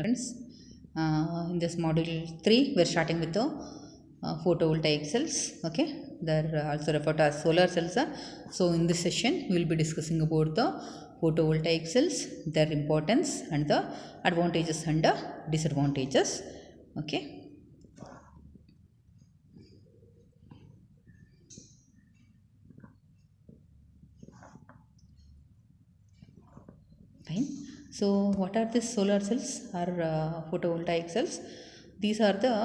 Friends, in this module 3 we are starting with the photovoltaic cells. Okay, they are also referred to as solar cells. So in this session we will be discussing about the photovoltaic cells, their importance and the advantages and the disadvantages. Okay, fine. So what are these solar cells or photovoltaic cells? These are the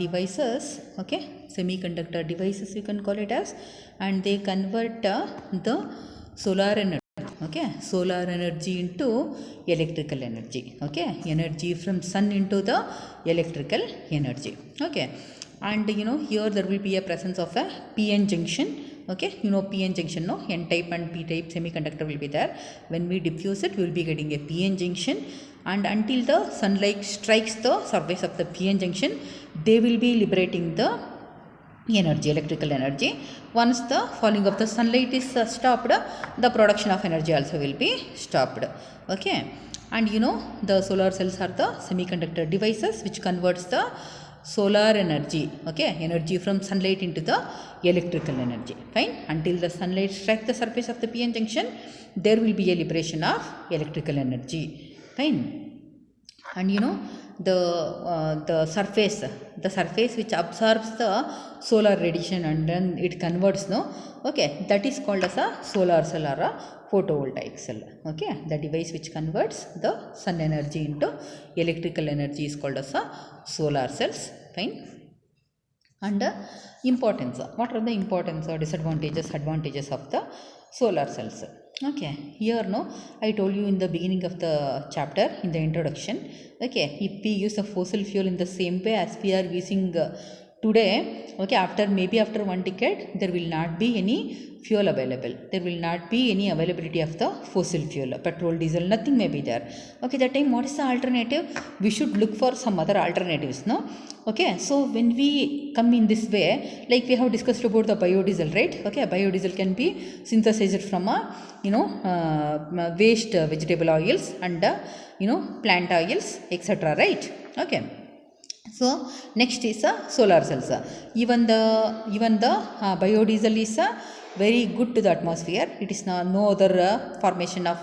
devices, okay, semiconductor devices you can call it as, and they convert the solar energy, okay, solar energy into electrical energy, okay, energy from sun into the electrical energy, okay. And here there will be a presence of a PN junction, okay, PN junction, no, N type and P type semiconductor will be there. When we diffuse it, we will be getting a PN junction, and until the sunlight strikes the surface of the PN junction, they will be liberating the energy, electrical energy. Once the falling of the sunlight is stopped, the production of energy also will be stopped, okay. And the solar cells are the semiconductor devices which converts the solar energy, okay, energy from sunlight into the electrical energy, fine. Until the sunlight strikes the surface of the PN junction, there will be a liberation of electrical energy, fine. And the surface which absorbs the solar radiation and then it converts, no, okay, that is called as a solar cell or a photovoltaic cell, okay. The device which converts the sun energy into electrical energy is called as a solar cells, fine. And importance, what are the importance or disadvantages, advantages of the solar cells? Okay, here no, I told you in the beginning of the chapter, in the introduction, okay, if we use a fossil fuel in the same way as we are using today, okay, maybe after 1 decade there will not be any fuel available, there will not be any availability of the fossil fuel, petrol, diesel, nothing may be there, okay. That time what is the alternative? We should look for some other alternatives, no, okay. So when we come in this way, like we have discussed about the biodiesel, right, okay, biodiesel can be synthesized from a waste vegetable oils and plant oils, etc., right, okay. So next is solar cells. Even the biodiesel is very good to the atmosphere. It is no other formation of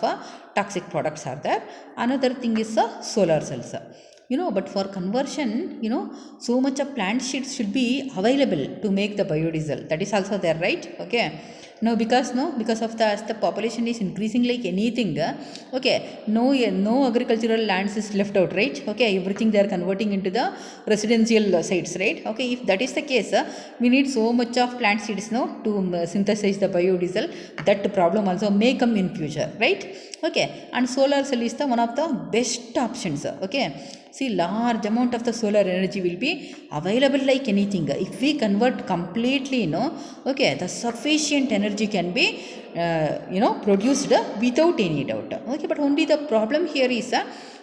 toxic products are there. Another thing is solar cells. But for conversion, so much of plant sheets should be available to make the biodiesel. That is also there, right, okay. Because of the, as the population is increasing like anything, okay, no agricultural lands is left out, right, okay, everything they are converting into the residential sites, right, okay. If that is the case, we need so much of plant seeds, to synthesize the biodiesel. That problem also may come in future, right, okay. And solar cell is the one of the best options, okay. See, large amount of the solar energy will be available like anything. If we convert completely, okay, the sufficient energy can be, produced without any doubt. Okay, but only the problem here is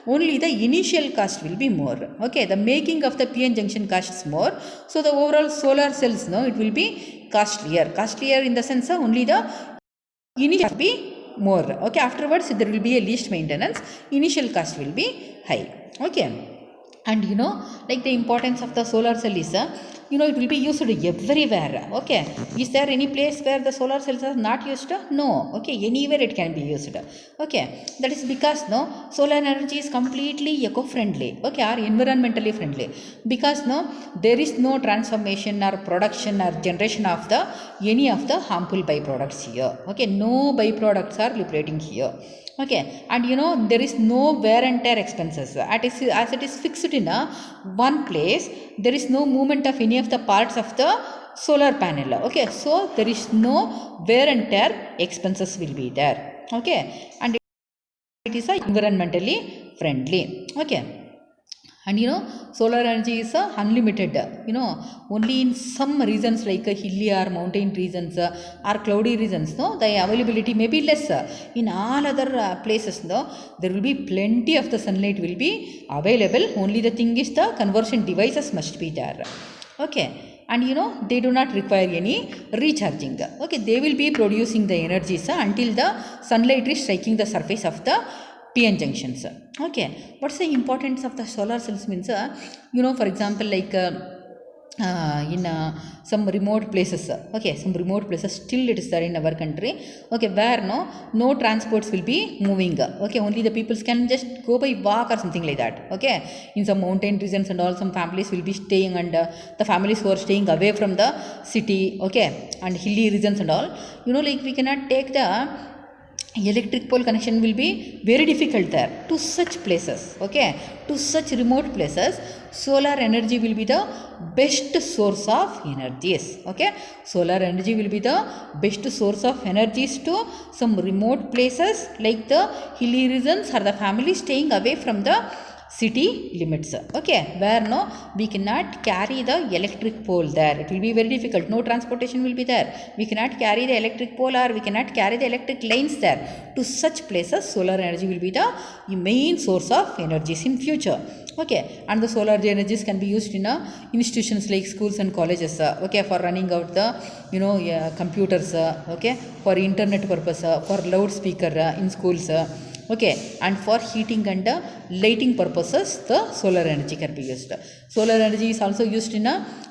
only the initial cost will be more. Okay, the making of the PN junction costs more. So the overall solar cells, it will be costlier. Costlier in the sense only the initial will be more. Okay, afterwards there will be a least maintenance. Initial cost will be high. Okay, and like the importance of the solar cell is it will be used everywhere, okay. Is there any place where the solar cells are not used? No, okay, anywhere it can be used, okay. That is because solar energy is completely eco-friendly, okay, or environmentally friendly, because there is no transformation or production or generation of the any of the harmful byproducts here, okay. No byproducts are liberating here, okay. And there is no wear and tear expenses, as it is fixed in one place. There is no movement of any of the parts of the solar panel, okay. So there is no wear and tear expenses will be there, okay. And it is environmentally friendly, okay. And solar energy is unlimited, only in some regions like hilly or mountain regions or cloudy regions, the availability may be less. In all other places, there will be plenty of the sunlight will be available. Only the thing is the conversion devices must be there, okay. And they do not require any recharging, okay. They will be producing the energies until the sunlight is striking the surface of the PN junctions. Okay, what's the importance of the solar cells means, for example, like in some remote places, okay, some remote places still it is there in our country, okay, where no transports will be moving, okay, only the peoples can just go by walk or something like that, okay. In some mountain regions and all, some families will be staying, and the families who are staying away from the city, okay, and hilly regions and all, like we cannot take the electric pole connection, will be very difficult there to such places, okay, to such remote places. Solar energy will be the best source of energies, okay. Solar energy will be the best source of energies to some remote places like the hilly regions or the family staying away from the city limits, okay, where we cannot carry the electric pole there. It will be very difficult, no transportation will be there, we cannot carry the electric pole, or we cannot carry the electric lines there. To such places, solar energy will be the main source of energies in future, okay. And the solar energies can be used in institutions like schools and colleges, okay, for running out the computers, okay, for internet purpose, for loudspeaker in schools, okay, and for heating and lighting purposes the solar energy can be used. Solar energy is also used in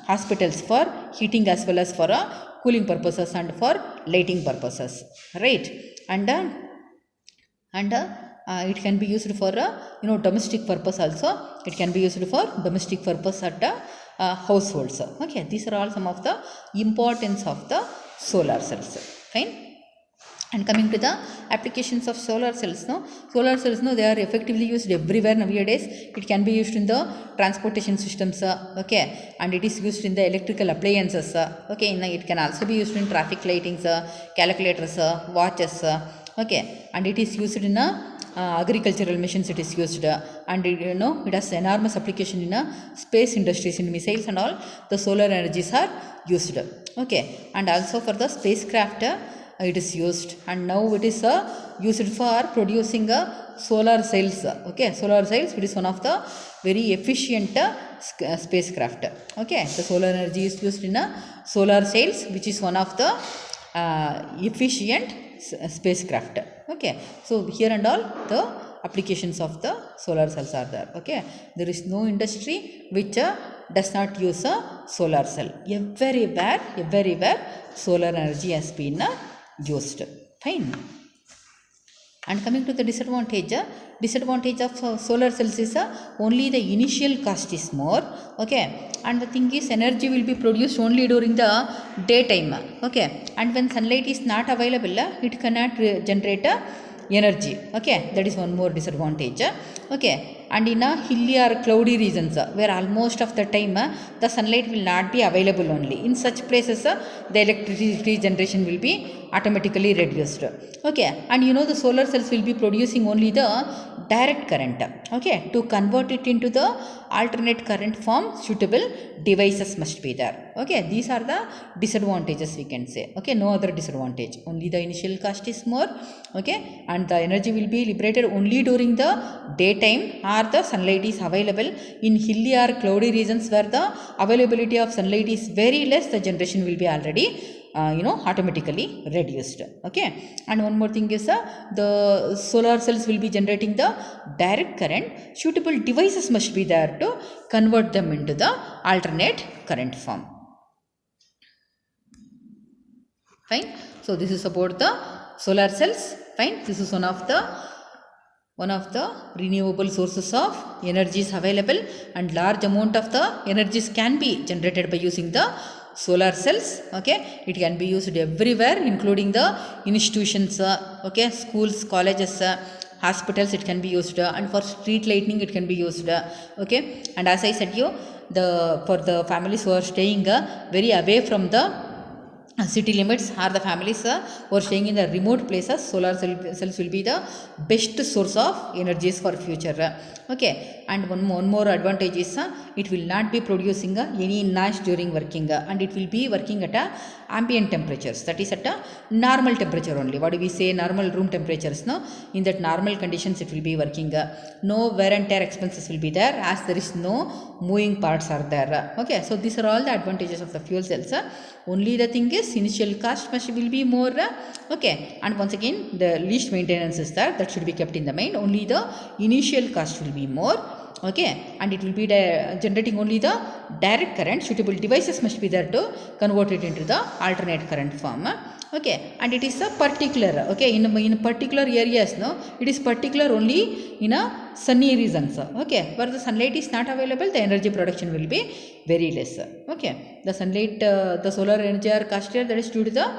hospitals for heating as well as for cooling purposes and for lighting purposes, right. And it can be used for domestic purpose also. It can be used for domestic purpose at households, okay. These are all some of the importance of the solar cells, fine. And coming to the applications of solar cells, solar cells, they are effectively used everywhere nowadays. It can be used in the transportation systems, okay, and it is used in the electrical appliances, okay. It can also be used in traffic lightings, calculators, watches, okay, and it is used in agricultural machines. It is used, and it has enormous application in space industries, in missiles and all. The solar energies are used, okay, and also for the spacecraft. It is used, and now it is used for producing solar cells, okay. Solar cells, it is one of the very efficient spacecraft, okay. The solar energy is used in solar cells, which is one of the efficient spacecraft, okay. So here and all the applications of the solar cells are there, okay. There is no industry which does not use a solar cell. Everywhere solar energy has been used, fine. And coming to the disadvantage of solar cells is only the initial cost is more, okay. And the thing is, energy will be produced only during the daytime, okay. And when sunlight is not available, it cannot generate energy, okay. That is one more disadvantage, okay. And in hilly or cloudy regions, where almost of the time the sunlight will not be available only, in such places the electricity generation will be automatically reduced, okay. And the solar cells will be producing only the direct current, okay. To convert it into the alternate current form, suitable devices must be there, okay. These are the disadvantages, we can say, okay. No other disadvantage, only the initial cost is more, okay. And the energy will be liberated only during the daytime, or the sunlight is available. In hilly or cloudy regions where the availability of sunlight is very less, the generation will be already automatically reduced, okay. And one more thing is the solar cells will be generating the direct current. Suitable devices must be there to convert them into the alternate current form, fine. So this is about the solar cells, fine. This is one of the renewable sources of energies available, and large amount of the energies can be generated by using the solar cells, okay. It can be used everywhere, including the institutions, okay, schools, colleges, hospitals. It can be used, and for street lighting it can be used, okay. And as I said for the families who are staying very away from the city limits, or the families who are staying in the remote places, solar cells will be the best source of energies for future, Okay, and one more advantage is it will not be producing any noise during working, and it will be working at ambient temperatures, that is at a normal temperature only. What do we say? Normal room temperatures, no? In that normal conditions it will be working. No wear and tear expenses will be there, as there is no moving parts are there. Okay, so these are all the advantages of the fuel cells. Only the thing is initial cost will be more. Okay, and once again the least maintenance is there, that should be kept in the mind. Only the initial cost will be more. Okay, and it will be generating only the direct current. Suitable devices must be there to convert it into the alternate current form. Okay, and it is a particular, okay, in particular areas, no, it is particular only in a sunny regions. Okay, where the sunlight is not available, the energy production will be very less. Okay, the sunlight, the solar energy are costlier, that is due to the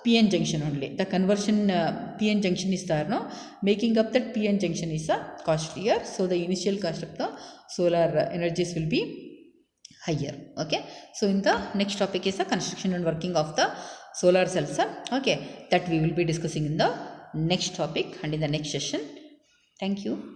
PN junction only. The conversion PN junction is there, no, making up that PN junction is costlier. So the initial cost of the solar energies will be higher. Okay, so in the next topic is the construction and working of the solar cells. Okay, that we will be discussing in the next topic and in the next session. Thank you.